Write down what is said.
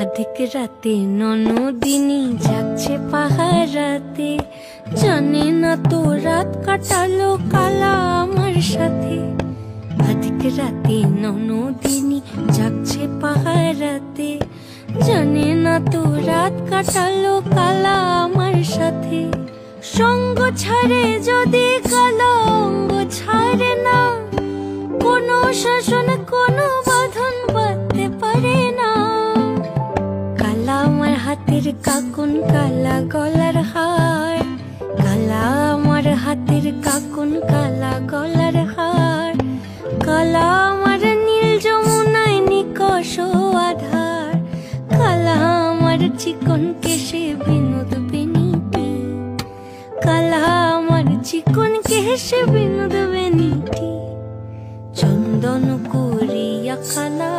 অধিক রাতে ননদিনী যাচ্ছে পাহারাতে, জানে না তো রাত কাটালো কালা আমার সাথে। অধিক রাতে ননদিনী যাচ্ছে পাহারাতে, জানে না তো রাত কাটালো কালা আমার সাথে। সঙ্গ ছাড়ে যদি কালো অঙ্গ ছাড়ে না, কোনো শাসন কোনো বাঁধন বাঁধতে পারে না। কালা আমার হাতের কাকুন কালা গলার হার, কালা আমার হাতের কাকুন কালা গলার হার। কালা আমার নীল যমুনায় নিকষ আধার, কালা আমার চিকন কেশে বিনোদ বেনিটি, কালা আমার চিকন কেশে বিনোদ বেনিটি। চন্দন করিয়া কালা